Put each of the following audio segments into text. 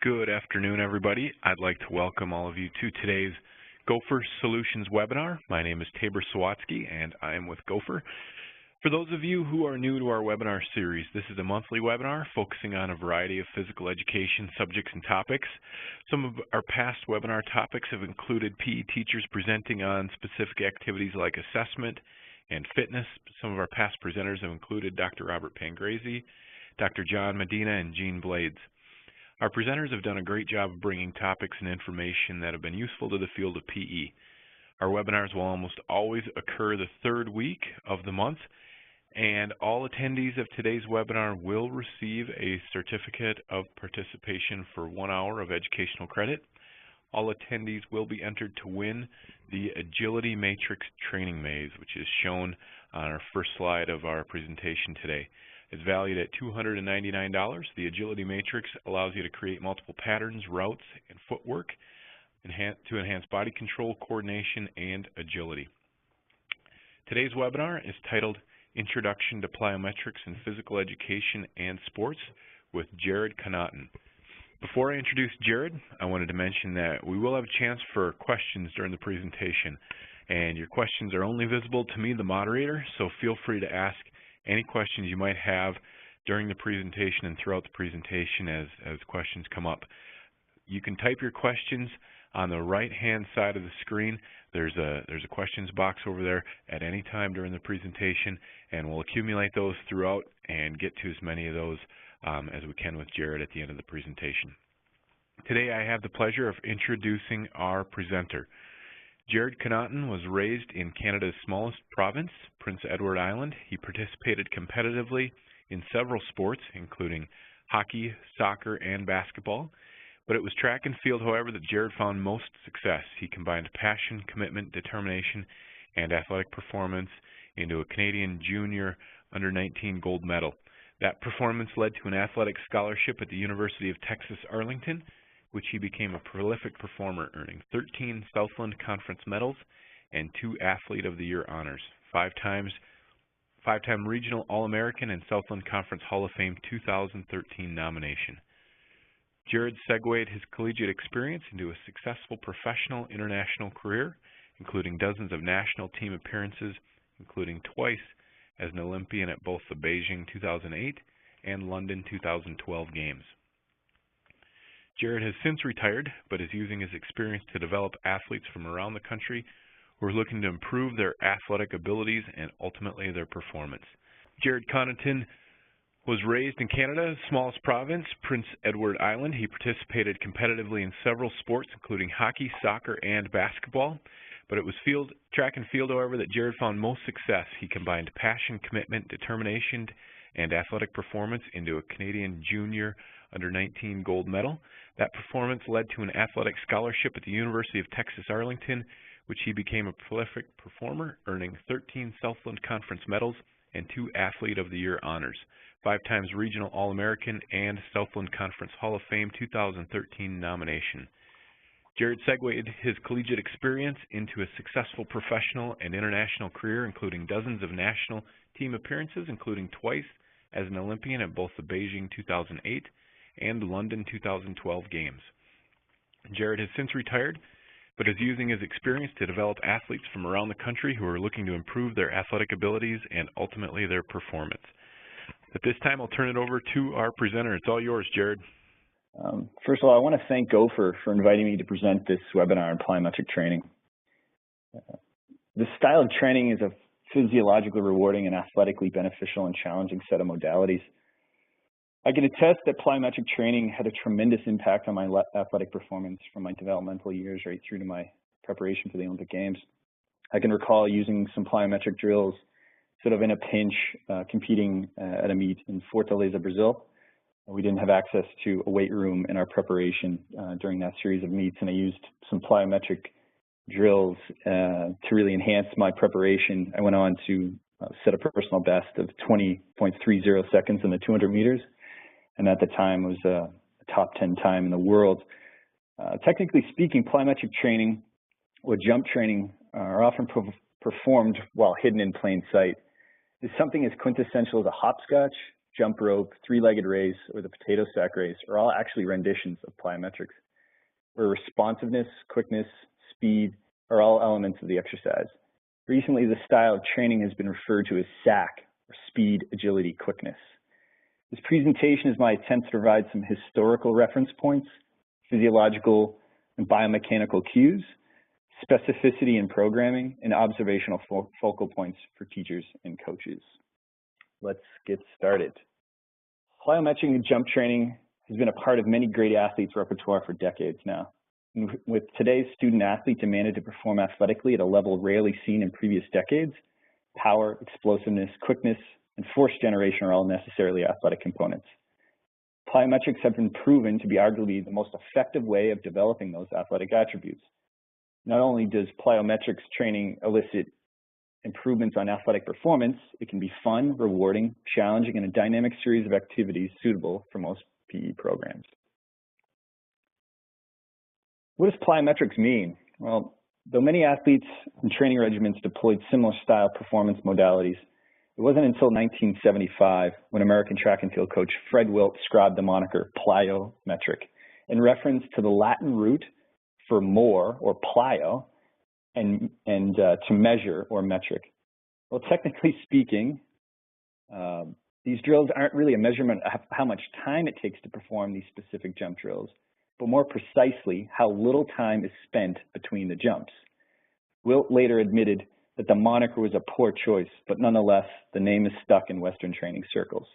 Good afternoon, everybody. I'd like to welcome all of you to today's GOPHER Solutions webinar. My name is Tabor Sawatsky, and I am with GOPHER. For those of you who are new to our webinar series, this is a monthly webinar focusing on a variety of physical education subjects and topics. Some of our past webinar topics have included PE teachers presenting on specific activities like assessment and fitness. Some of our past presenters have included Dr. Robert Pangrazi, Dr. John Medina, and Jean Blades. Our presenters have done a great job of bringing topics and information that have been useful to the field of PE. Our webinars will almost always occur the third week of the month, and all attendees of today's webinar will receive a certificate of participation for 1 hour of educational credit. All attendees will be entered to win the Agility Matrix Training Maze, which is shown on our first slide of our presentation today. It's valued at $299. The Agility Matrix allows you to create multiple patterns, routes, and footwork to enhance body control, coordination, and agility. Today's webinar is titled Introduction to Plyometrics in Physical Education and Sports with Jared Connaughton. Before I introduce Jared, I wanted to mention that we will have a chance for questions during the presentation, and your questions are only visible to me, the moderator, so feel free to ask any questions you might have during the presentation and throughout the presentation as questions come up. You can type your questions on the right-hand side of the screen. There's a questions box over there at any time during the presentation, and we'll accumulate those throughout and get to as many of those as we can with Jared at the end of the presentation. Today I have the pleasure of introducing our presenter. Jared Connaughton was raised in Canada's smallest province, Prince Edward Island. He participated competitively in several sports, including hockey, soccer, and basketball. But it was track and field, however, that Jared found most success. He combined passion, commitment, determination, and athletic performance into a Canadian Junior Under-19 gold medal. That performance led to an athletic scholarship at the University of Texas Arlington, which he became a prolific performer, earning 13 Southland Conference medals and 2 Athlete of the Year honors, five-time Regional All-American and Southland Conference Hall of Fame 2013 nomination. Jared segued his collegiate experience into a successful professional international career, including dozens of national team appearances, including twice as an Olympian at both the Beijing 2008 and London 2012 games. Jared has since retired, but is using his experience to develop athletes from around the country who are looking to improve their athletic abilities and ultimately their performance. Jared Connaughton was raised in Canada's smallest province, Prince Edward Island. He participated competitively in several sports, including hockey, soccer, and basketball. But it was track and field, however, that Jared found most success. He combined passion, commitment, determination, and athletic performance into a Canadian Junior Under-19 gold medal. That performance led to an athletic scholarship at the University of Texas Arlington, which he became a prolific performer, earning 13 Southland Conference medals and 2 Athlete of the Year honors, 5 times Regional All-American and Southland Conference Hall of Fame 2013 nomination. Jared segued his collegiate experience into a successful professional and international career, including dozens of national team appearances, including twice as an Olympian at both the Beijing 2008 and London 2012 games. Jared has since retired, but is using his experience to develop athletes from around the country who are looking to improve their athletic abilities and ultimately their performance. At this time, I'll turn it over to our presenter. It's all yours, Jared. First of all, I want to thank GOPHER for inviting me to present this webinar on plyometric training. This style of training is a physiologically rewarding and athletically beneficial and challenging set of modalities. I can attest that plyometric training had a tremendous impact on my athletic performance from my developmental years right through to my preparation for the Olympic Games. I can recall using some plyometric drills sort of in a pinch, competing at a meet in Fortaleza, Brazil. We didn't have access to a weight room in our preparation during that series of meets, and I used some plyometric drills to really enhance my preparation. I went on to set a personal best of 20.30 seconds in the 200 meters, and at the time was a top 10 time in the world. Technically speaking, plyometric training or jump training are often performed while hidden in plain sight. It's something as quintessential as a hopscotch jump rope, three-legged race, or the potato sack race are all actually renditions of plyometrics, where responsiveness, quickness, speed are all elements of the exercise. Recently, the style of training has been referred to as SAC, or speed, agility, quickness. This presentation is my attempt to provide some historical reference points, physiological and biomechanical cues, specificity in programming, and observational focal points for teachers and coaches. Let's get started. Plyometric and jump training has been a part of many great athletes' repertoire for decades now. And with today's student athlete demanded to perform athletically at a level rarely seen in previous decades, power, explosiveness, quickness, and force generation are all necessarily athletic components. Plyometrics have been proven to be arguably the most effective way of developing those athletic attributes. Not only does plyometrics training elicit improvements on athletic performance, it can be fun, rewarding, challenging, and a dynamic series of activities suitable for most PE programs. What does plyometrics mean? Well, though many athletes and training regimens deployed similar style performance modalities, it wasn't until 1975 when American track and field coach Fred Wilt scribed the moniker plyometric in reference to the Latin root for more, or plyo, and to measure, or metric. Well, technically speaking, these drills aren't really a measurement of how much time it takes to perform these specific jump drills, but more precisely, how little time is spent between the jumps. Wilt later admitted that the moniker was a poor choice, but nonetheless, the name is stuck in Western training circles.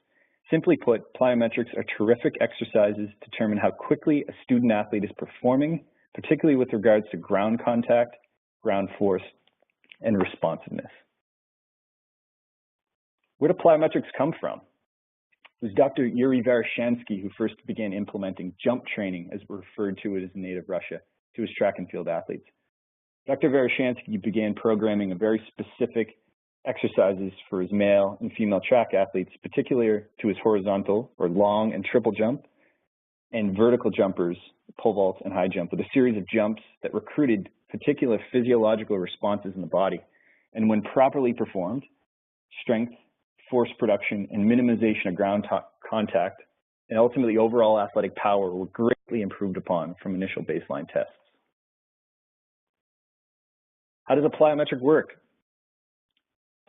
Simply put, plyometrics are terrific exercises to determine how quickly a student athlete is performing, particularly with regards to ground contact, ground force, and responsiveness. Where do plyometrics come from? It was Dr. Yuri Veroshansky who first began implementing jump training, as referred to it as native Russia, to his track and field athletes. Dr. Veroshansky began programming a very specific exercises for his male and female track athletes, particularly to his horizontal or long and triple jump, and vertical jumpers, pole vault and high jump, with a series of jumps that recruited particular physiological responses in the body. And when properly performed, strength, force production, and minimization of ground contact, and ultimately overall athletic power were greatly improved upon from initial baseline tests. How does a plyometric work?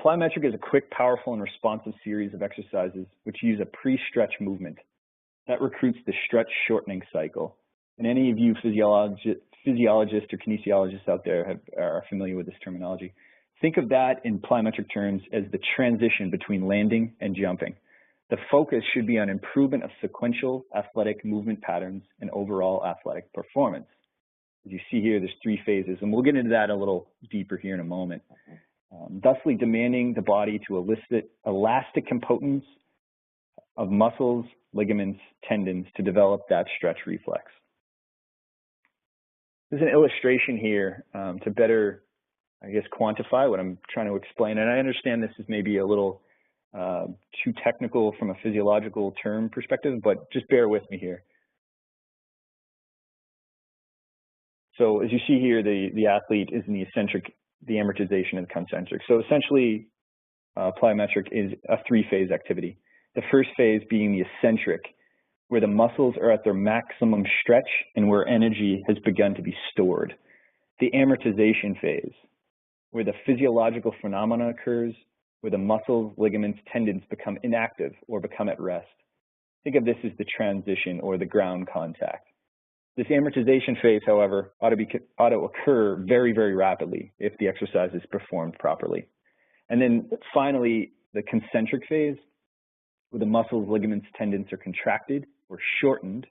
Plyometric is a quick, powerful, and responsive series of exercises which use a pre-stretch movement that recruits the stretch shortening cycle. And any of you physiologists or kinesiologists out there are familiar with this terminology. Think of that in plyometric terms as the transition between landing and jumping. The focus should be on improvement of sequential athletic movement patterns and overall athletic performance. As you see here, there's three phases, and we'll get into that a little deeper here in a moment. Thusly demanding the body to elicit elastic components of muscles, ligaments, tendons to develop that stretch reflex. There's an illustration here to better, quantify what I'm trying to explain. And I understand this is maybe a little too technical from a physiological term perspective, but just bear with me here. So as you see here, the athlete is in the eccentric, the amortization, and the concentric. So essentially, plyometric is a three-phase activity. The first phase being the eccentric, where the muscles are at their maximum stretch and where energy has begun to be stored. The amortization phase, where the physiological phenomena occurs, where the muscles, ligaments, tendons become inactive or become at rest. Think of this as the transition or the ground contact. This amortization phase, however, ought to occur very, very rapidly if the exercise is performed properly. And then finally, the concentric phase, where the muscles, ligaments, tendons are contracted or shortened,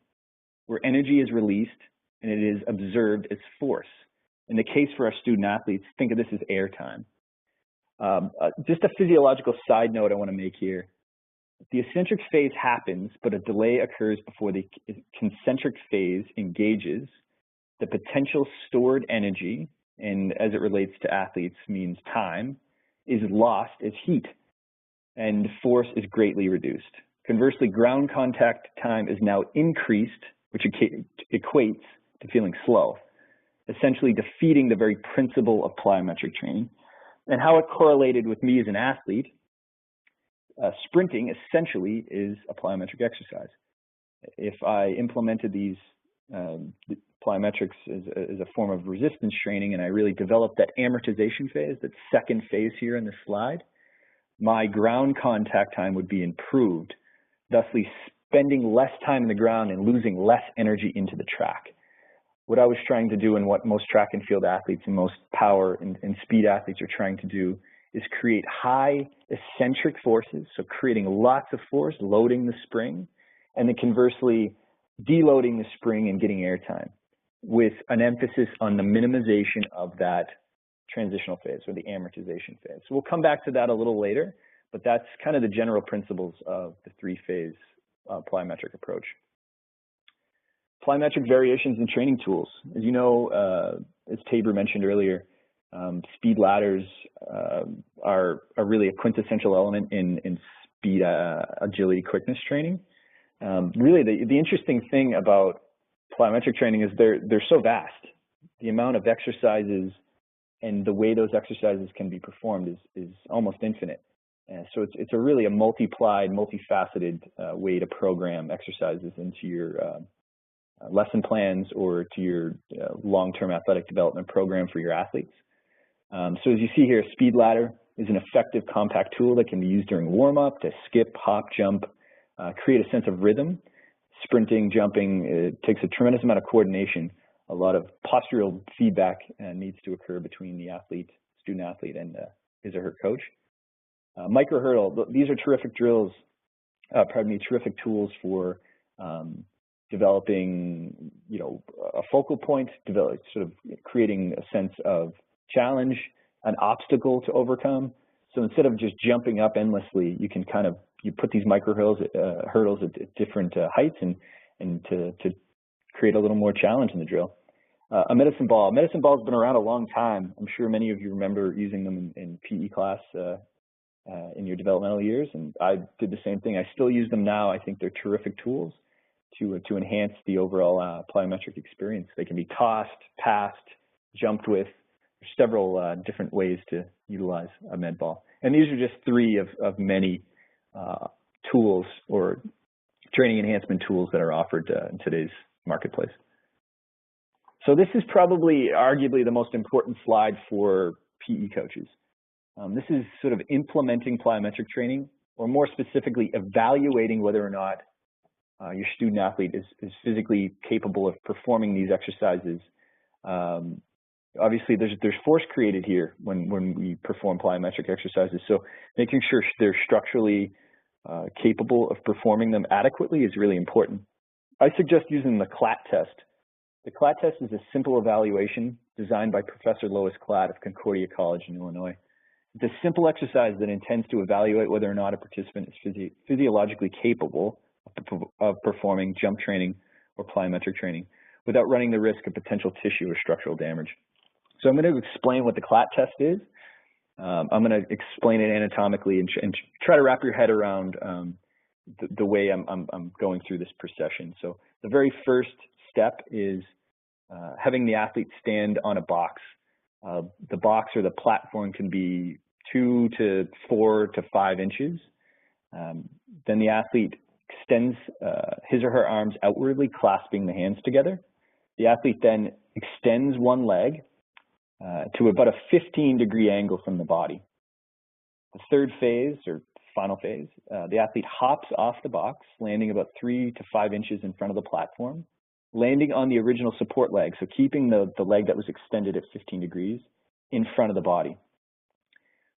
where energy is released and it is observed as force. In the case for our student athletes, think of this as airtime. Just a physiological side note I want to make here. The eccentric phase happens, but a delay occurs before the concentric phase engages. The potential stored energy, and as it relates to athletes means time, is lost as heat, and force is greatly reduced. Conversely, ground contact time is now increased, which equates to feeling slow, essentially defeating the very principle of plyometric training. And how it correlated with me as an athlete, sprinting essentially is a plyometric exercise. If I implemented these plyometrics as a form of resistance training, and I really developed that amortization phase, that second phase here in the slide, my ground contact time would be improved, thusly spending less time in the ground and losing less energy into the track. What I was trying to do, and what most track and field athletes and most power and speed athletes are trying to do, is create high eccentric forces, so creating lots of force, loading the spring, and then conversely deloading the spring and getting airtime, with an emphasis on the minimization of that transitional phase or the amortization phase. So we'll come back to that a little later, but that's kind of the general principles of the three-phase plyometric approach. Plyometric variations in training tools. As you know, as Tabor mentioned earlier, speed ladders are really a quintessential element in speed, agility, quickness training. Really, the interesting thing about plyometric training is they're so vast. The amount of exercises and the way those exercises can be performed is almost infinite. So it's really a multiplied, multifaceted way to program exercises into your lesson plans or to your long-term athletic development program for your athletes. So as you see here, a speed ladder is an effective compact tool that can be used during warm-up to skip, hop, jump, create a sense of rhythm. Sprinting, jumping, it takes a tremendous amount of coordination. A lot of postural feedback needs to occur between the athlete, student athlete, and his or her coach. Micro hurdle, these are terrific drills, terrific tools for developing, a focal point, sort of creating a sense of challenge, an obstacle to overcome. So instead of just jumping up endlessly, you can you put these micro hurdles at different heights and to create a little more challenge in the drill. A medicine ball. Medicine ball's been around a long time. I'm sure many of you remember using them in PE class in your developmental years, and I did the same thing. I still use them now. I think they're terrific tools to enhance the overall plyometric experience. They can be tossed, passed, jumped with. There's several different ways to utilize a med ball. And these are just three of many tools or training enhancement tools that are offered in today's marketplace. So this is probably arguably the most important slide for PE coaches. This is sort of implementing plyometric training, or more specifically, evaluating whether or not your student athlete is physically capable of performing these exercises. Obviously, there's force created here when we perform plyometric exercises. So making sure they're structurally capable of performing them adequately is really important. I suggest using the CLAT test. The CLAT test is a simple evaluation designed by Professor Lois Klatt of Concordia College in Illinois. It's a simple exercise that intends to evaluate whether or not a participant is physiologically capable of performing jump training or plyometric training without running the risk of potential tissue or structural damage. So I'm going to explain what the CLAT test is. I'm going to explain it anatomically and try to wrap your head around the way I'm going through this per session. So the very first step is having the athlete stand on a box. The box or the platform can be 2 to 4 to 5 inches. Then the athlete extends his or her arms outwardly, clasping the hands together. The athlete then extends one leg to about a 15-degree angle from the body. The third phase, or final phase, the athlete hops off the box, landing about 3 to 5 inches in front of the platform, landing on the original support leg, so keeping the leg that was extended at 15 degrees in front of the body.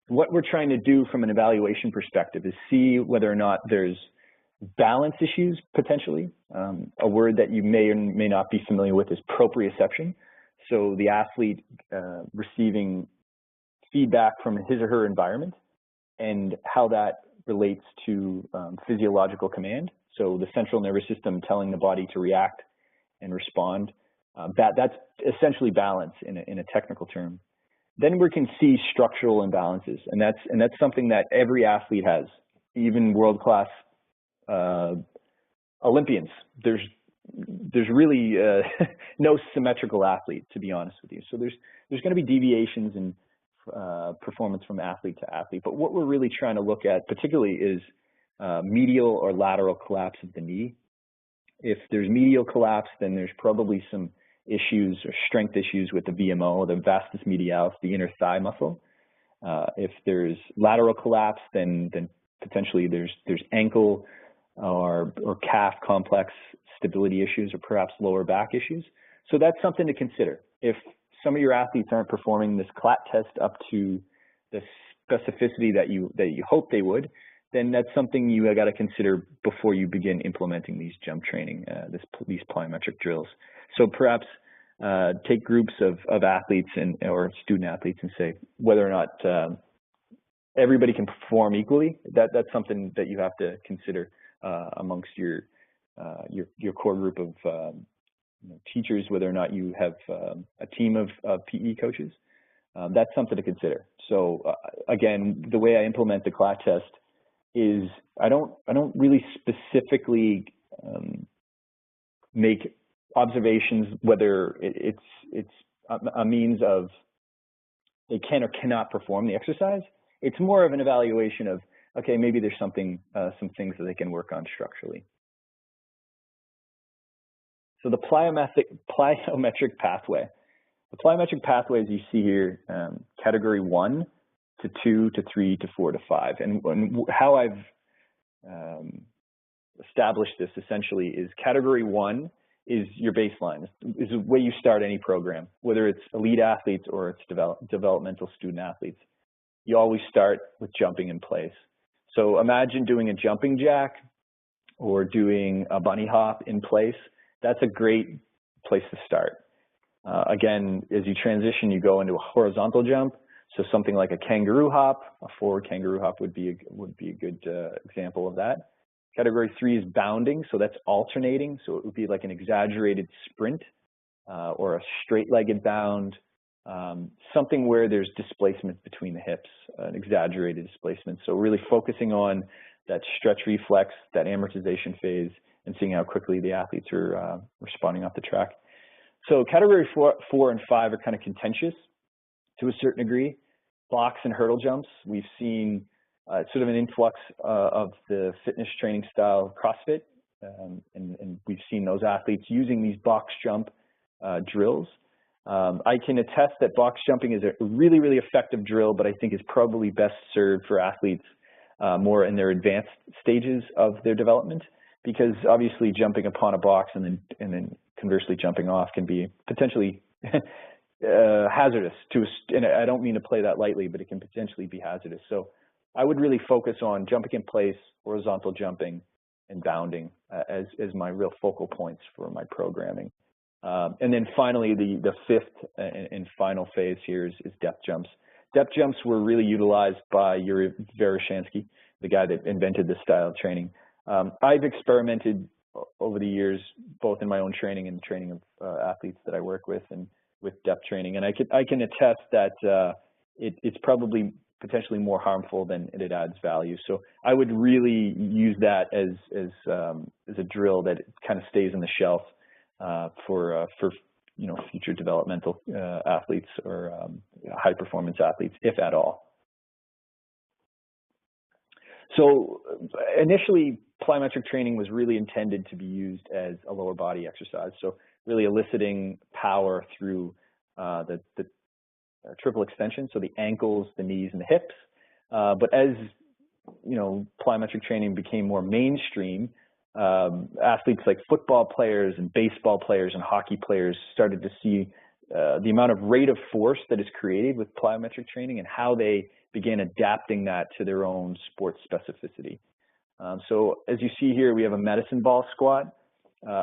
What we're trying to do from an evaluation perspective is see whether or not there's balance issues, potentially. A word that you may or may not be familiar with is proprioception. So the athlete receiving feedback from his or her environment and how that relates to physiological command. So the central nervous system telling the body to react and respond. That's essentially balance in a technical term. Then we can see structural imbalances, and that's something that every athlete has, even world-class Olympians. There's really no symmetrical athlete, to be honest with you. So there's going to be deviations performance from athlete to athlete. But what we're really trying to look at particularly is medial or lateral collapse of the knee. If there's medial collapse, then there's probably some issues or strength issues with the VMO, the vastus medialis, the inner thigh muscle. If there's lateral collapse, then potentially there's ankle or calf complex stability issues, or perhaps lower back issues. So that's something to consider. If some of your athletes aren't performing this CLAT test up to the specificity that you hope they would, then that's something you got to consider before you begin implementing these jump training, these plyometric drills. So perhaps take groups of athletes or student athletes and say whether or not everybody can perform equally. That's something that you have to consider amongst your core group of teachers, whether or not you have a team of PE coaches. That's something to consider. So again, the way I implement the CLAT test is I don't really specifically make observations whether it's a means of they can or cannot perform the exercise. It's more of an evaluation of, okay, maybe there's some things that they can work on structurally. So the plyometric pathway. The plyometric pathway, as you see here, category 1 to 2 to 3 to 4 to 5. And how I've established this essentially is category 1 is your baseline, is the way you start any program, whether it's elite athletes or it's developmental student athletes. You always start with jumping in place. So imagine doing a jumping jack or doing a bunny hop in place. That's a great place to start. Again, as you transition, you go into a horizontal jump. So something like a kangaroo hop, a forward kangaroo hop would be a good example of that. Category 3 is bounding, so that's alternating. So it would be like an exaggerated sprint or a straight-legged bound, something where there's displacement between the hips, an exaggerated displacement. So really focusing on that stretch reflex, that amortization phase, and seeing how quickly the athletes are responding off the track. So category 4 and 5 are kind of contentious to a certain degree. Blocks and hurdle jumps, we've seen sort of an influx of the fitness training style CrossFit, and we've seen those athletes using these box jump drills. I can attest that box jumping is a really, really effective drill, but I think is probably best served for athletes more in their advanced stages of their development, because obviously jumping upon a box and then conversely jumping off can be potentially hazardous and I don't mean to play that lightly, but it can potentially be hazardous. So I would really focus on jumping in place, horizontal jumping, and bounding as my real focal points for my programming. And then finally, the fifth and final phase here is depth jumps. Depth jumps were really utilized by Yuri Veroshansky, the guy that invented this style of training. I've experimented over the years, both in my own training and the training of athletes that I work with, and with depth training, and I can attest that it's probably potentially more harmful than it adds value. So I would really use that as a drill that kind of stays on the shelf for future developmental athletes or high performance athletes, if at all. So initially, plyometric training was really intended to be used as a lower body exercise. So really eliciting power through the triple extension, so the ankles, the knees, and the hips. But as plyometric training became more mainstream, athletes like football players and baseball players and hockey players started to see the amount of rate of force that is created with plyometric training and how they began adapting that to their own sports specificity. So as you see here, we have a medicine ball squat.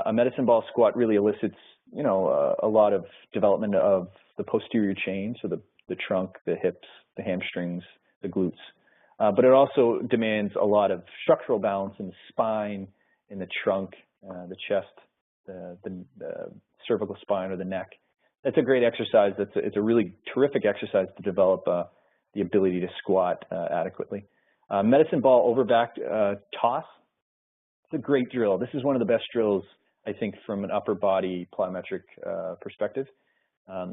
A medicine ball squat really elicits, a lot of development of the posterior chain, so the trunk, the hips, the hamstrings, the glutes. But it also demands a lot of structural balance in the spine, in the trunk, the chest, the cervical spine or the neck. That's a great exercise. It's a really terrific exercise to develop the ability to squat adequately. Medicine ball over back toss. It's a great drill. This is one of the best drills, I think, from an upper body plyometric perspective.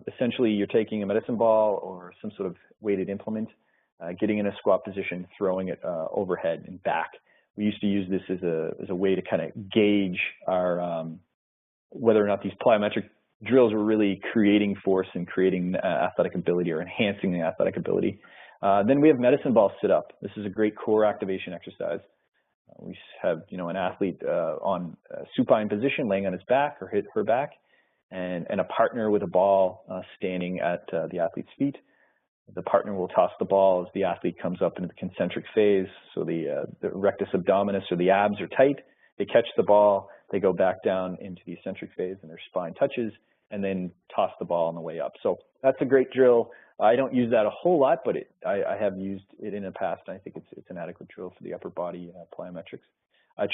Essentially, you're taking a medicine ball or some sort of weighted implement, getting in a squat position, throwing it overhead and back. We used to use this as a way to kind of gauge our whether or not these plyometric drills were really creating force and creating athletic ability or enhancing the athletic ability. Then we have medicine ball sit-up. This is a great core activation exercise. We have, an athlete on a supine position, laying on his back or her back, and a partner with a ball standing at the athlete's feet. The partner will toss the ball as the athlete comes up into the concentric phase. So the rectus abdominis or the abs are tight. They catch the ball, they go back down into the eccentric phase and their spine touches, and then toss the ball on the way up. So that's a great drill. I don't use that a whole lot, but I have used it in the past, and I think it's an adequate drill for the upper body plyometrics.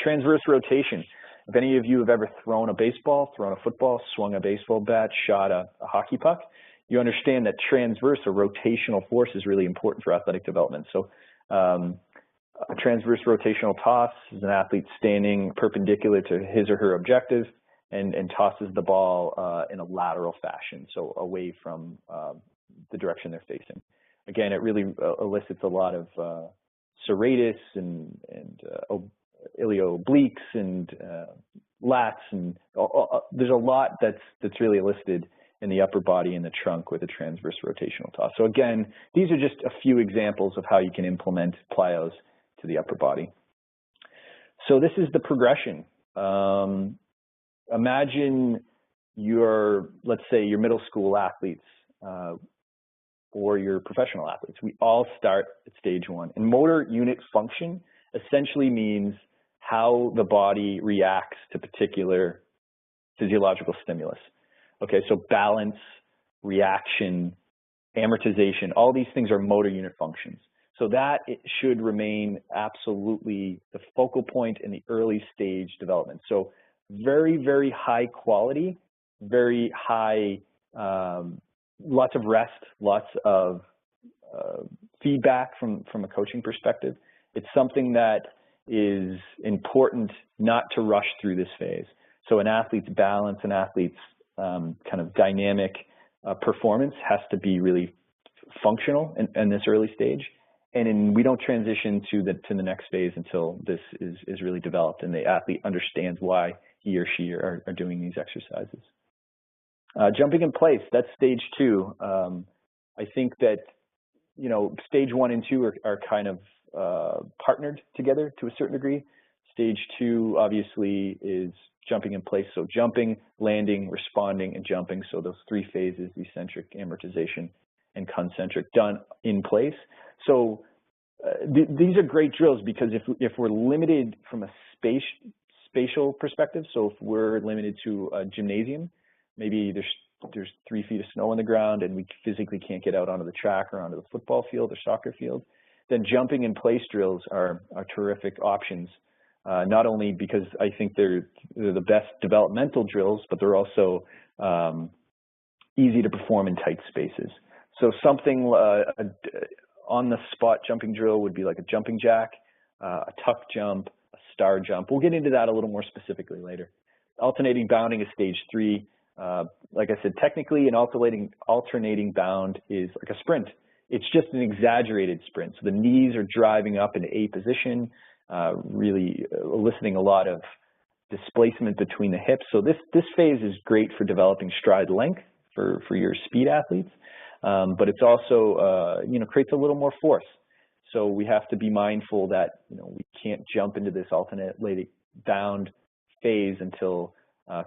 Transverse rotation. If any of you have ever thrown a baseball, thrown a football, swung a baseball bat, shot a hockey puck, you understand that transverse or rotational force is really important for athletic development. So a transverse rotational toss is an athlete standing perpendicular to his or her objective and tosses the ball in a lateral fashion, so away from the direction they're facing. Again, it really elicits a lot of serratus and ilio-obliques and lats, and there's a lot that's really elicited in the upper body and the trunk with a transverse rotational toss. So again, these are just a few examples of how you can implement plyos to the upper body. So this is the progression. Imagine let's say your middle school athletes or your professional athletes. We all start at stage 1. And motor unit function essentially means how the body reacts to particular physiological stimulus. Okay, so balance, reaction, amortization, all these things are motor unit functions. So that it should remain absolutely the focal point in the early stage development. So very, very high quality, very high, lots of rest, lots of feedback from a coaching perspective. It's something that is important not to rush through this phase. So an athlete's balance, an athlete's kind of dynamic performance has to be really functional in this early stage. And we don't transition to the next phase until this is really developed and the athlete understands why he or she are doing these exercises. Jumping in place, that's stage 2. I think that, stage 1 and 2 are kind of partnered together to a certain degree. Stage 2 obviously is jumping in place. So jumping, landing, responding, and jumping. So those 3 phases, eccentric, amortization, and concentric, done in place. So these are great drills because if we're limited from a spatial perspective, so if we're limited to a gymnasium, maybe there's 3 feet of snow on the ground and we physically can't get out onto the track or onto the football field or soccer field, then jumping in place drills are terrific options. Not only because I think they're the best developmental drills, but they're also easy to perform in tight spaces. So something on the spot jumping drill would be like a jumping jack, a tuck jump, a star jump. We'll get into that a little more specifically later. Alternating bounding is stage 3. Like I said, technically an alternating bound is like a sprint. It's just an exaggerated sprint. So the knees are driving up into A position, really eliciting a lot of displacement between the hips. So this phase is great for developing stride length for your speed athletes, but it's also creates a little more force. So we have to be mindful that we can't jump into this alternating bound phase until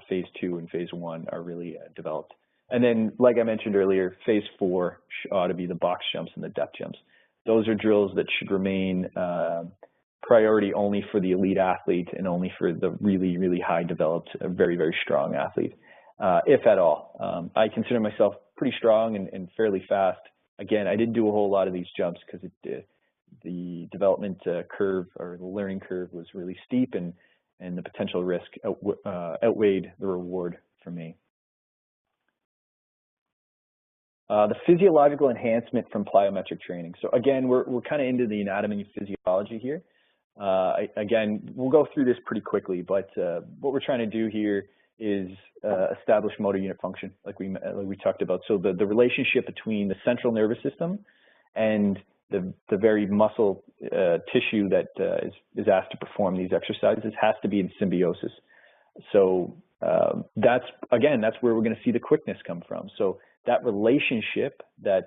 phase 2 and phase 1 are really developed. And then, like I mentioned earlier, phase 4 ought to be the box jumps and the depth jumps. Those are drills that should remain priority only for the elite athlete and only for the really, really high developed, very, very strong athlete, if at all. I consider myself pretty strong and fairly fast. Again, I didn't do a whole lot of these jumps because the development curve or the learning curve was really steep and the potential risk outweighed the reward for me. The physiological enhancement from plyometric training. So again, we're kind of into the anatomy and physiology here. Again, we'll go through this pretty quickly, but what we're trying to do here is established motor unit function, like we talked about. So the relationship between the central nervous system and the very muscle tissue that is asked to perform these exercises has to be in symbiosis. So that's where we're going to see the quickness come from. So that relationship, that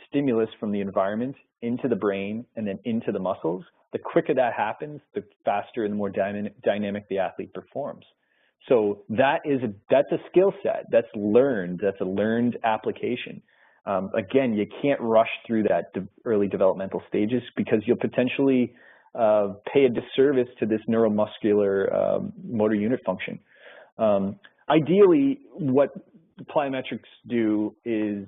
stimulus from the environment into the brain and then into the muscles, the quicker that happens, the faster and the more dynamic the athlete performs. So that's a skill set that's learned. That's a learned application. Again, you can't rush through that early developmental stages because you'll potentially pay a disservice to this neuromuscular motor unit function. Ideally, what plyometrics do is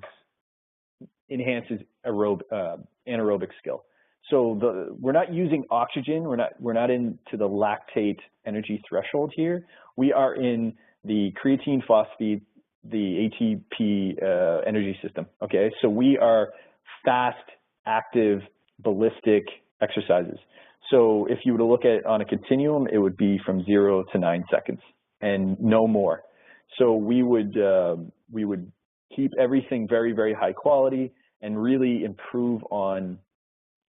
enhances anaerobic skill. So we're not using oxygen. We're not into the lactate energy threshold here. We are in the creatine phosphate, the ATP energy system. Okay, so we are fast, active, ballistic exercises. So if you were to look at it on a continuum, it would be from 0 to 9 seconds and no more. So we would keep everything very, very high quality and really improve on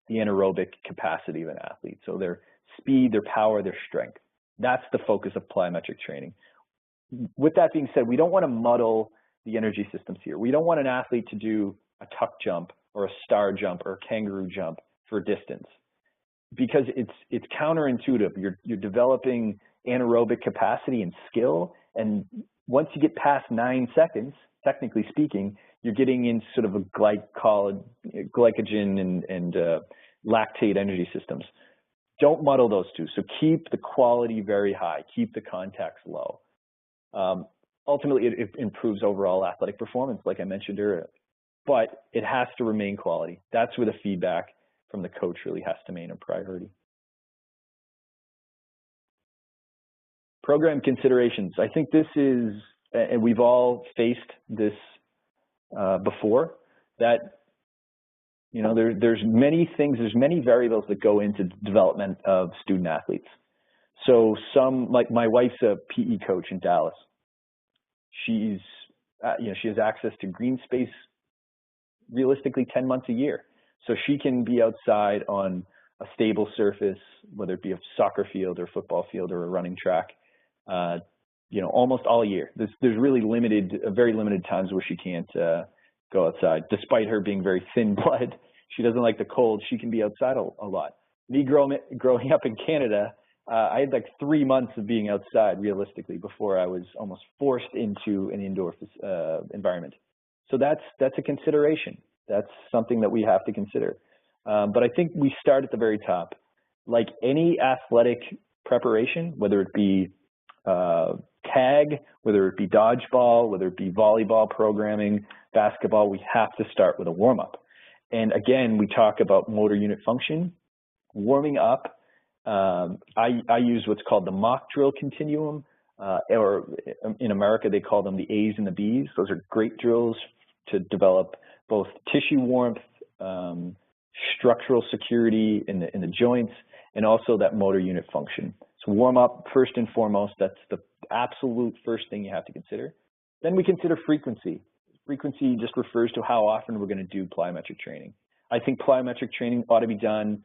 the anaerobic capacity of an athlete. So their speed, their power, their strength. That's the focus of plyometric training. With that being said, we don't want to muddle the energy systems here. We don't want an athlete to do a tuck jump or a star jump or a kangaroo jump for distance because it's counterintuitive. You're developing anaerobic capacity and skill, and once you get past 9 seconds, technically speaking, you're getting in sort of a glycogen and lactate energy systems. Don't muddle those two. So keep the quality very high. Keep the contacts low. Ultimately, it improves overall athletic performance, like I mentioned earlier, but it has to remain quality. That's where the feedback from the coach really has to remain a priority. Program considerations. I think this is, and we've all faced this before, that there's many things, there's many variables that go into the development of student athletes. So like my wife's a PE coach in Dallas. She has access to green space realistically 10 months a year. So she can be outside on a stable surface, whether it be a soccer field or football field or a running track, almost all year. There's really very limited times where she can't go outside. Despite her being very thin-blooded, she doesn't like the cold. She can be outside a lot. Me growing up in Canada, I had like 3 months of being outside realistically before I was almost forced into an indoor environment. So that's a consideration. That's something that we have to consider. But I think we start at the very top. Like any athletic preparation, whether it be tag, whether it be dodgeball, whether it be volleyball programming, basketball, we have to start with a warm-up. And again, we talk about motor unit function. Warming up, I use what's called the mock drill continuum, or in America, they call them the A's and the B's. Those are great drills to develop both tissue warmth, structural security in the joints, and also that motor unit function. So warm up first and foremost, that's the absolute first thing you have to consider. Then we consider frequency. Frequency just refers to how often we're going to do plyometric training. I think plyometric training ought to be done,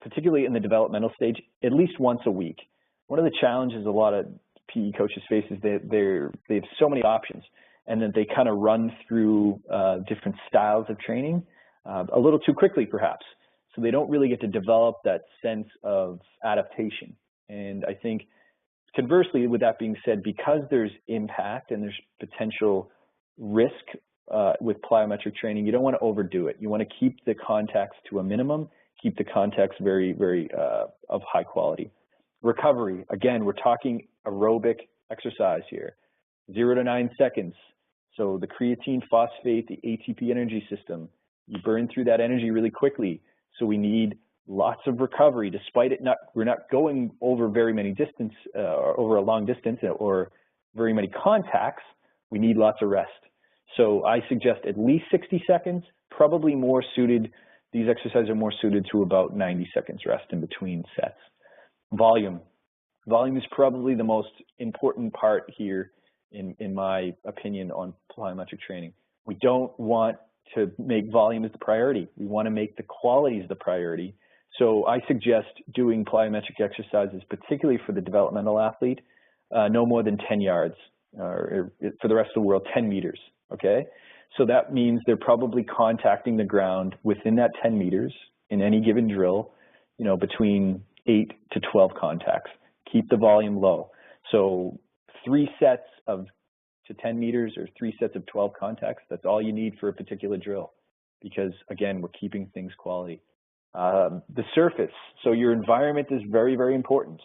particularly in the developmental stage, at least once a week. One of the challenges a lot of PE coaches face is they have so many options, and then they kind of run through different styles of training a little too quickly, perhaps. So they don't really get to develop that sense of adaptation. And I think, conversely, with that being said, because there's impact and there's potential risk with plyometric training, you don't want to overdo it. You want to keep the contacts to a minimum, keep the contacts very, very of high quality. Recovery, again, we're talking aerobic exercise here, 0 to 9 seconds. So the creatine phosphate, the ATP energy system, you burn through that energy really quickly. So we need lots of recovery, despite we're not going over very many distance, or over a long distance or very many contacts. We need lots of rest. So I suggest at least 60 seconds, probably more suited. These exercises are more suited to about 90 seconds rest in between sets. Volume. Volume is probably the most important part here, in my opinion, on plyometric training. We don't want to make volume as the priority. We want to make the qualities the priority. So I suggest doing plyometric exercises, particularly for the developmental athlete, no more than 10 yards, or for the rest of the world, 10 meters, okay? So that means they're probably contacting the ground within that 10 meters in any given drill, you know, between 8 to 12 contacts. Keep the volume low. So 3 sets of to 10 meters or 3 sets of 12 contacts, that's all you need for a particular drill, because again, we're keeping things quality. The surface, so your environment is very, very important.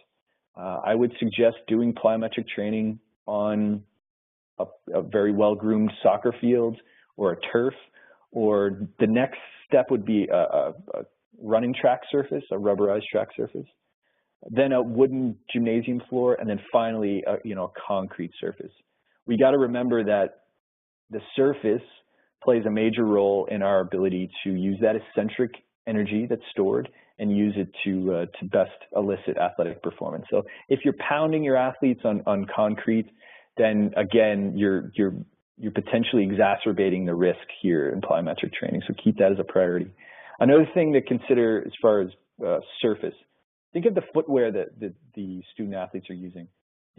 I would suggest doing plyometric training on a very well-groomed soccer field or a turf, or the next step would be a running track surface, a rubberized track surface, then a wooden gymnasium floor, and then finally, you know, a concrete surface. We got to remember that the surface plays a major role in our ability to use that eccentric energy that's stored and use it to best elicit athletic performance. So if you're pounding your athletes on concrete, then again, you're potentially exacerbating the risk here in plyometric training. So keep that as a priority. Another thing to consider as far as surface, think of the footwear that the student athletes are using.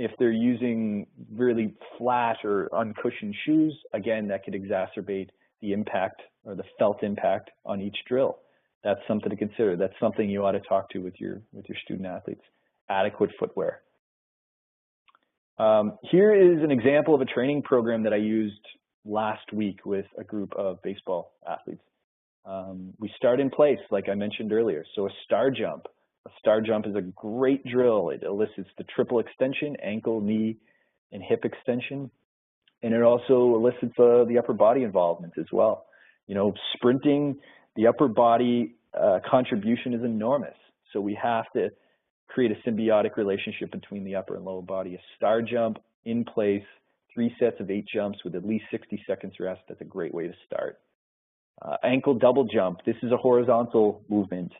If they're using really flat or uncushioned shoes, again, that could exacerbate the impact or the felt impact on each drill. That's something to consider. That's something you ought to talk to with your student athletes. Adequate footwear. Here is an example of a training program that I used last week with a group of baseball athletes. We start in place, like I mentioned earlier. So a star jump. A star jump is a great drill. It elicits the triple extension, ankle, knee, and hip extension. And it also elicits the upper body involvement as well. You know, sprinting, the upper body contribution is enormous. So we have to create a symbiotic relationship between the upper and lower body. A star jump in place, 3 sets of 8 jumps with at least 60 seconds rest. That's a great way to start. Ankle double jump. This is a horizontal movement.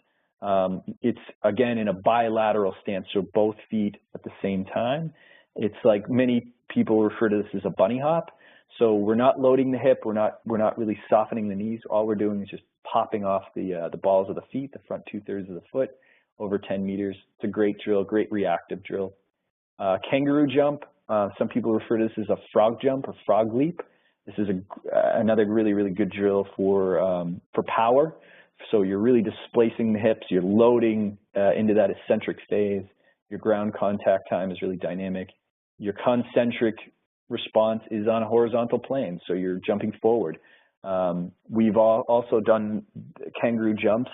It's, again, in a bilateral stance, so both feet at the same time. It's like many people refer to this as a bunny hop. So we're not loading the hip. We're not really softening the knees. All we're doing is just popping off the balls of the feet, the front 2/3 of the foot, over 10 meters. It's a great drill, great reactive drill. Kangaroo jump. Some people refer to this as a frog jump or frog leap. This is another really, really good drill for power. So you're really displacing the hips. You're loading into that eccentric phase. Your ground contact time is really dynamic. Your concentric response is on a horizontal plane, so you're jumping forward. We've also done kangaroo jumps,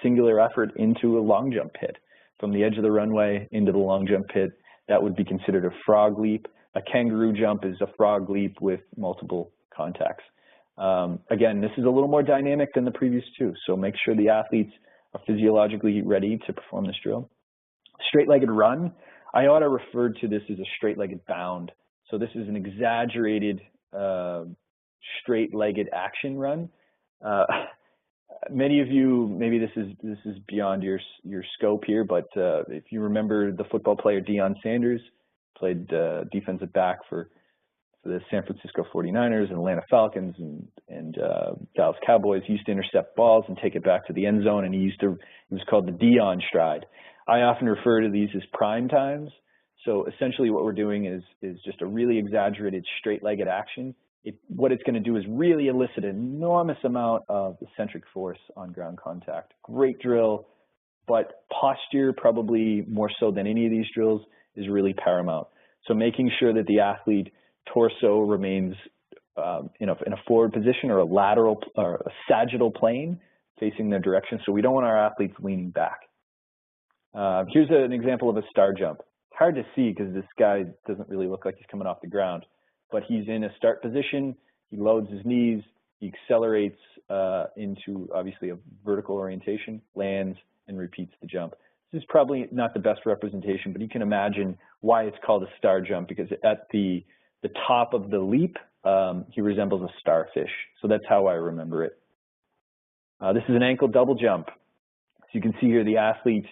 singular effort into a long jump pit. From the edge of the runway into the long jump pit, that would be considered a frog leap. A kangaroo jump is a frog leap with multiple contacts. Again, this is a little more dynamic than the previous two, so make sure the athletes are physiologically ready to perform this drill. Straight-legged run, I ought to refer to this as a straight-legged bound. So this is an exaggerated straight-legged action run. Many of you, maybe this is beyond your scope here, but if you remember the football player Deion Sanders, played defensive back for the San Francisco 49ers and Atlanta Falcons and Dallas Cowboys. He used to intercept balls and take it back to the end zone, and it was called the Deion stride. I often refer to these as prime times. So essentially what we're doing is just a really exaggerated straight-legged action. What it's going to do is really elicit an enormous amount of eccentric force on ground contact. Great drill, but posture, probably more so than any of these drills, is really paramount. So making sure that the athlete torso remains in a forward position or a lateral or a sagittal plane facing their direction. So we don't want our athletes leaning back. Here's an example of a star jump. It's hard to see because this guy doesn't really look like he's coming off the ground, but he's in a start position. He loads his knees. He accelerates into obviously a vertical orientation, lands, and repeats the jump. This is probably not the best representation, but you can imagine why it's called a star jump, because at the top of the leap, he resembles a starfish. So that's how I remember it. This is an ankle double jump. So you can see here the athlete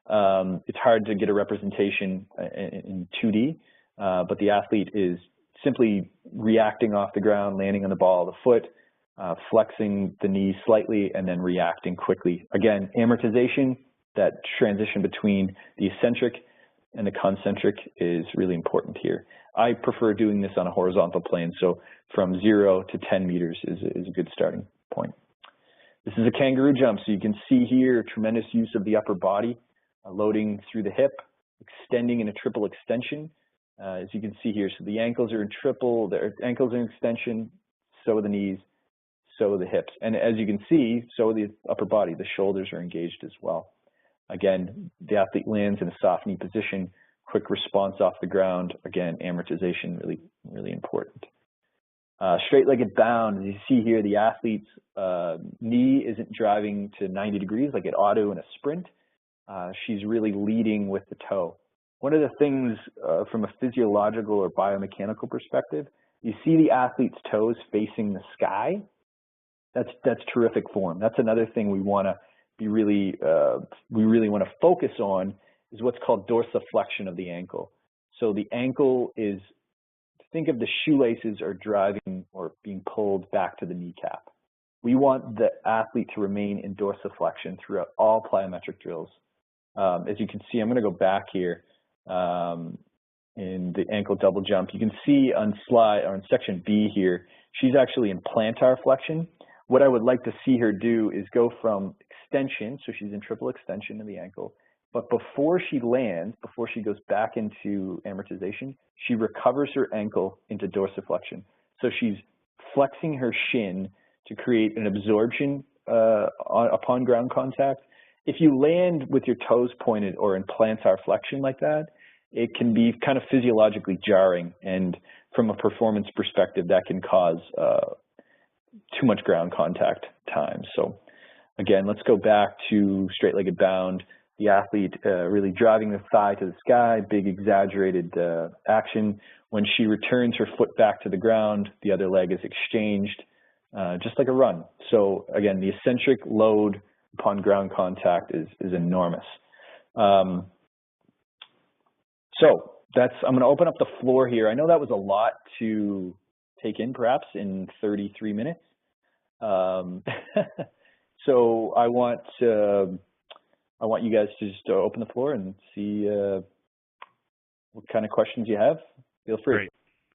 It's hard to get a representation in 2D, but the athlete is simply reacting off the ground, landing on the ball of the foot, flexing the knee slightly, and then reacting quickly. Again, amortization, that transition between the eccentric and the concentric is really important here. I prefer doing this on a horizontal plane, so from 0 to 10 meters is a good starting point. This is a kangaroo jump, so you can see here tremendous use of the upper body, loading through the hip, extending in a triple extension. As you can see here, so the ankles are in triple, the ankles are in extension, so are the knees, so are the hips. And as you can see, so are the upper body, the shoulders are engaged as well. Again, the athlete lands in a soft knee position, quick response off the ground. Again, amortization, really important. Straight-legged bound, as you see here, the athlete's knee isn't driving to 90 degrees like it ought to in a sprint. She's really leading with the toe. One of the things from a physiological or biomechanical perspective, you see the athlete's toes facing the sky. That's terrific form. That's another thing we want to be really want to focus on, is what's called dorsiflexion of the ankle. So the ankle is, think of the shoelaces are driving or being pulled back to the kneecap. We want the athlete to remain in dorsiflexion throughout all plyometric drills. As you can see, I'm going to go back here in the ankle double jump. You can see on slide, or in section B here, she's actually in plantar flexion. What I would like to see her do is go from extension, so she's in triple extension of the ankle, but before she lands, before she goes back into amortization, she recovers her ankle into dorsiflexion. So she's flexing her shin to create an absorption upon ground contact. If you land with your toes pointed or in plantar flexion like that, it can be kind of physiologically jarring, and from a performance perspective, that can cause too much ground contact time. So again, let's go back to straight-legged bound. The athlete really driving the thigh to the sky, big exaggerated action. When she returns her foot back to the ground, the other leg is exchanged, just like a run. So again, the eccentric load upon ground contact is enormous. So I'm going to open up the floor here. I know that was a lot to take in, perhaps in 33 minutes. So I want you guys to just open the floor and see what kind of questions you have. Feel free. Great.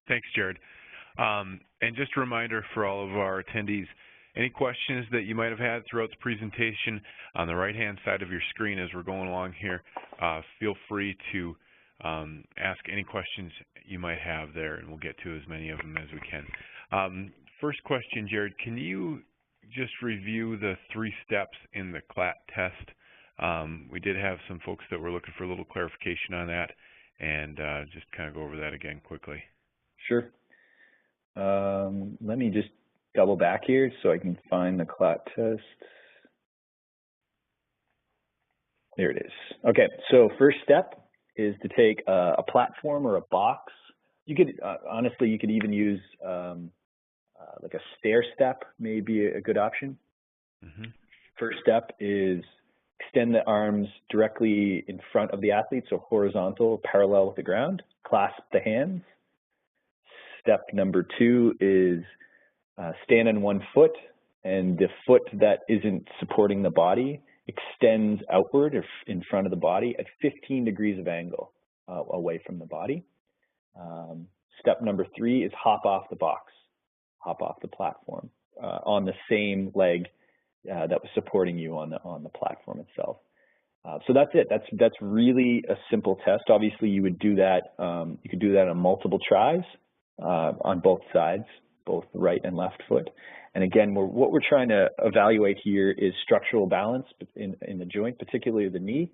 Thanks, Jared. And just a reminder for all of our attendees, any questions that you might have had throughout the presentation, on the right-hand side of your screen as we're going along here, feel free to ask any questions you might have there, and we'll get to as many of them as we can. First question, Jared, can you just review the 3 steps in the CLAT test? We did have some folks that were looking for a little clarification on that, and just kind of go over that again quickly. Sure. Let me just double back here so I can find the CLAT test. There it is. Okay, so first step is to take a platform or a box. You could, honestly, you could even use like a stair step may be a good option. Mm-hmm. First step is extend the arms directly in front of the athlete, so horizontal, parallel with the ground. Clasp the hands. Step number 2 is stand on one foot, and the foot that isn't supporting the body extends outward or in front of the body at 15 degrees of angle away from the body. Step number 3 is hop off the box, hop off the platform on the same leg that was supporting you on the platform itself. So that's it. That's really a simple test. Obviously, you would do that. You could do that on multiple tries on both sides, both right and left foot. And again, what we're trying to evaluate here is structural balance in the joint, particularly the knee,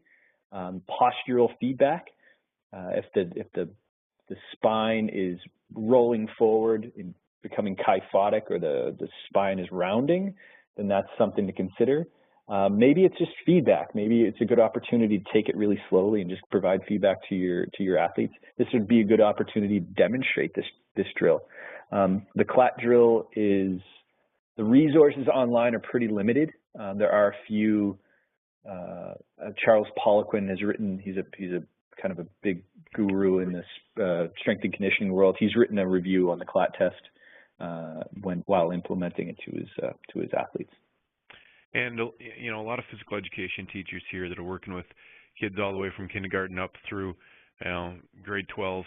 postural feedback. If the spine is rolling forward and becoming kyphotic, or the spine is rounding, then that's something to consider. Maybe it's just feedback. Maybe it's a good opportunity to take it really slowly and just provide feedback to your athletes. This would be a good opportunity to demonstrate this drill. The CLAT drill is, the resources online are pretty limited. There are a few Charles Poliquin has written. He's a kind of a big guru in this strength and conditioning world. He's written a review on the CLAT test while implementing it to his athletes. And you know, a lot of physical education teachers here that are working with kids all the way from kindergarten up through grade 12.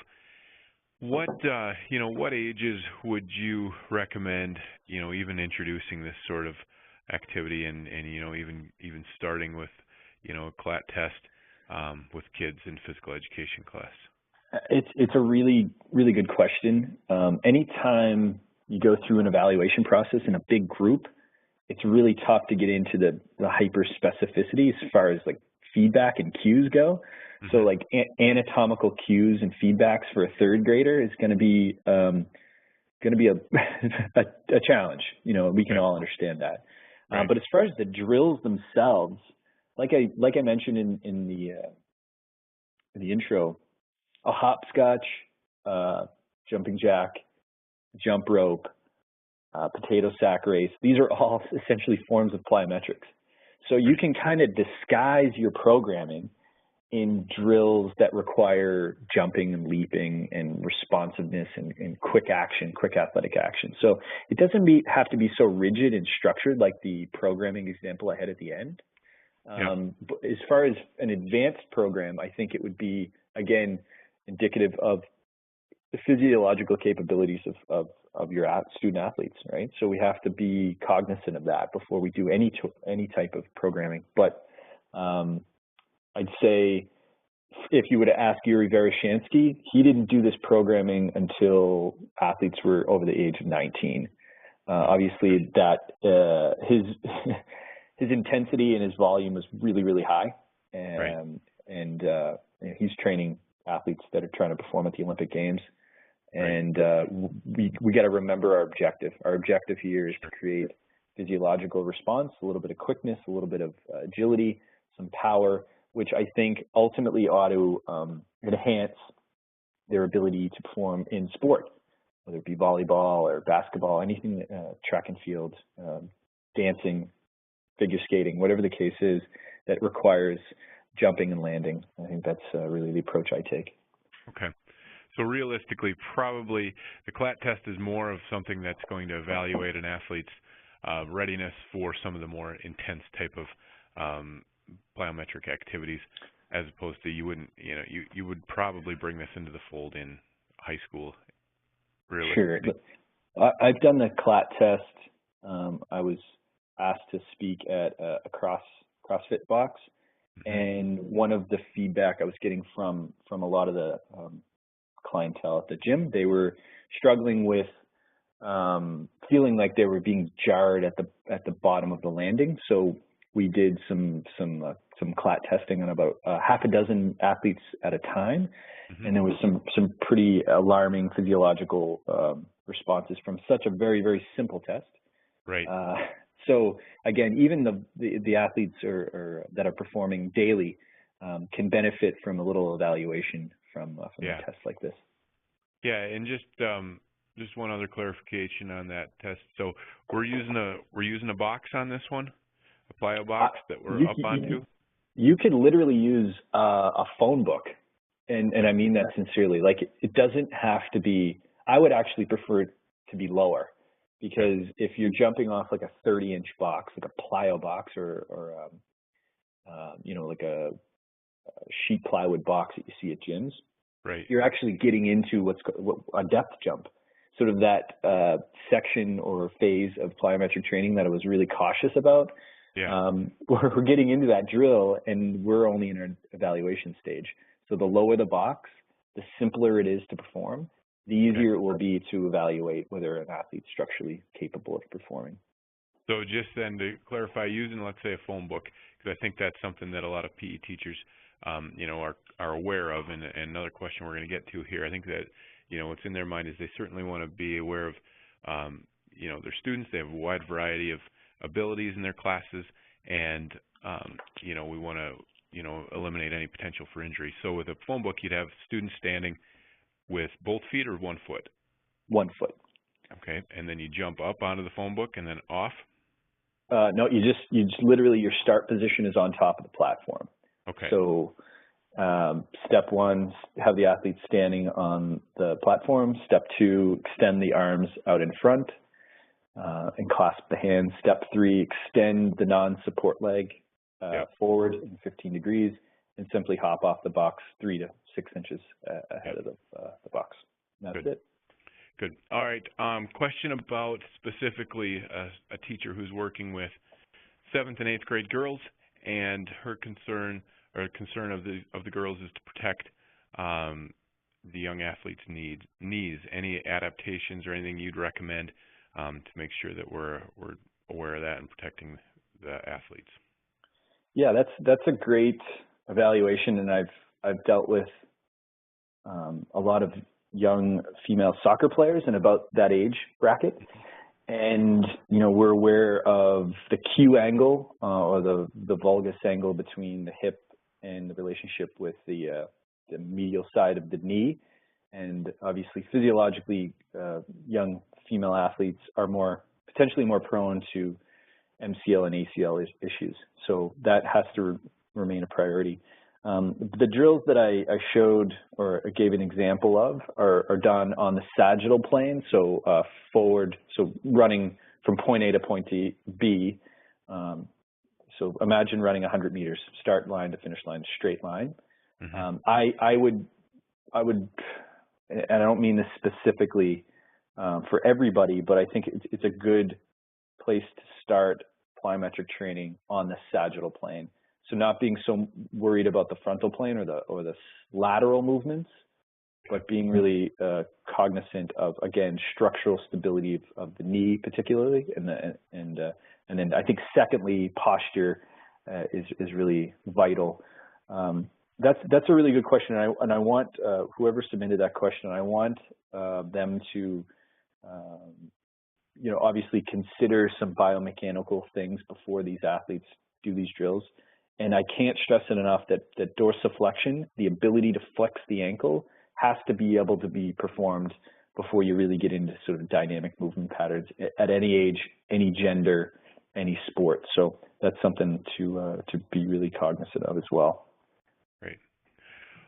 What what ages would you recommend, even introducing this sort of activity and even starting with a CLAT test with kids in physical education class? It's a really good question. Anytime you go through an evaluation process in a big group, it's really tough to get into the hyper specificity as far as like feedback and cues go. Mm-hmm. So like anatomical cues and feedbacks for a third grader is going to be a challenge. We can all understand that. Right. But as far as the drills themselves, like I mentioned in the intro, a hopscotch, jumping jack, jump rope, potato sack race, these are all essentially forms of plyometrics. So you can kind of disguise your programming in drills that require jumping and leaping and responsiveness and quick action, quick athletic action. So it doesn't have to be so rigid and structured like the programming example I had at the end. But as far as an advanced program, I think it would be, again, indicative of the physiological capabilities of your student athletes, right? So we have to be cognizant of that before we do any type of programming. But I'd say if you were to ask Yuri Veroshansky, he didn't do this programming until athletes were over the age of 19. Obviously, that his intensity and his volume was really high, and he's training athletes that are trying to perform at the Olympic Games. And we got to remember our objective. Our objective here is to create physiological response, a little bit of quickness, a little bit of agility, some power, which I think ultimately ought to enhance their ability to perform in sport, whether it be volleyball or basketball, anything, track and field, dancing, figure skating, whatever the case is that requires jumping and landing. I think that's really the approach I take. Okay. So realistically, probably the CLAT test is more of something that's going to evaluate an athlete's readiness for some of the more intense type of plyometric activities, as opposed to you would probably bring this into the fold in high school. Sure. I've done the CLAT test. I was asked to speak at a CrossFit box, and one of the feedback I was getting from a lot of the clientele at the gym, they were struggling with feeling like they were being jarred at the bottom of the landing. So we did some CLAT testing on about half a dozen athletes at a time, and there was some pretty alarming physiological responses from such a very simple test. Right. So again, even the athletes that are performing daily can benefit from a little evaluation from a test like this. Yeah, and just one other clarification on that test. So we're using a box on this one, a plyo box that we're up onto. You could literally use a phone book, and I mean that sincerely. Like it doesn't have to be. I would actually prefer it to be lower, because if you're jumping off like a 30-inch box, like a plyo box, or like a sheet plywood box that you see at gyms, right, you're actually getting into what a depth jump, sort of that section or phase of plyometric training that I was really cautious about. Yeah. We're getting into that drill, and we're only in an evaluation stage. So the lower the box, the simpler it is to perform, the easier it will be to evaluate whether an athlete's structurally capable of performing. So just then to clarify, using, let's say, a phone book, because I think that's something that a lot of PE teachers, are aware of. And another question we're going to get to here, I think that, what's in their mind is they certainly want to be aware of, their students. They have a wide variety of abilities in their classes, and, we want to, eliminate any potential for injury. So with a phone book, you'd have students standing with both feet or 1 foot? 1 foot. Okay, and then you jump up onto the phone book and then off? No, you just literally, your start position is on top of the platform. Okay. So step one, have the athlete standing on the platform. Step two, extend the arms out in front and clasp the hands. Step three, extend the non-support leg forward in 15 degrees and simply hop off the box 3 to 6 inches ahead of the box. And that's it. Good. All right. Question about specifically a teacher who's working with 7th and 8th grade girls, and her concern of the girls is to protect the young athletes' knees. Any adaptations or anything you'd recommend to make sure that we're aware of that and protecting the athletes? Yeah, that's a great evaluation, and I've dealt with a lot of young female soccer players in about that age bracket, and we're aware of the Q angle or the valgus angle between the hip and the relationship with the medial side of the knee, and obviously physiologically young female athletes are potentially more prone to MCL and ACL issues, so that has to remain a priority. The drills that I showed or gave an example of are done on the sagittal plane, so forward, so running from point A to point B. So imagine running 100 meters, start line to finish line, straight line. Mm-hmm. I would, and I don't mean this specifically for everybody, but I think it's a good place to start plyometric training on the sagittal plane. So not being so worried about the frontal plane or the lateral movements, but being really cognizant of, again, structural stability of the knee particularly, and then I think secondly, posture is really vital. That's a really good question, and I want whoever submitted that question, I want them to obviously consider some biomechanical things before these athletes do these drills. And I can't stress it enough that dorsiflexion, the ability to flex the ankle, has to be able to be performed before you really get into sort of dynamic movement patterns at any age, any gender, any sport. So that's something to be really cognizant of as well. Great.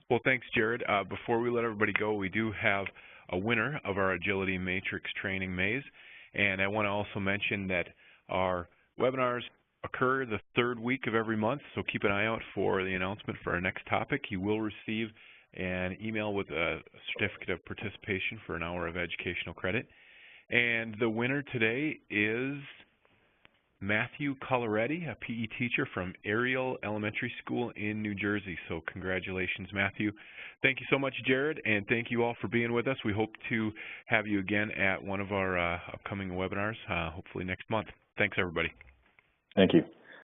Well, thanks, Jared. Before we let everybody go, we do have a winner of our Agility Matrix Training Maze. And I want to also mention that our webinars occur the 3rd week of every month, so keep an eye out for the announcement for our next topic. You will receive an email with a certificate of participation for an hour of educational credit. And the winner today is Matthew Coloretti, a PE teacher from Ariel Elementary School in New Jersey. So congratulations, Matthew. Thank you so much, Jared, and thank you all for being with us. We hope to have you again at one of our upcoming webinars, hopefully next month. Thanks, everybody. Thank you.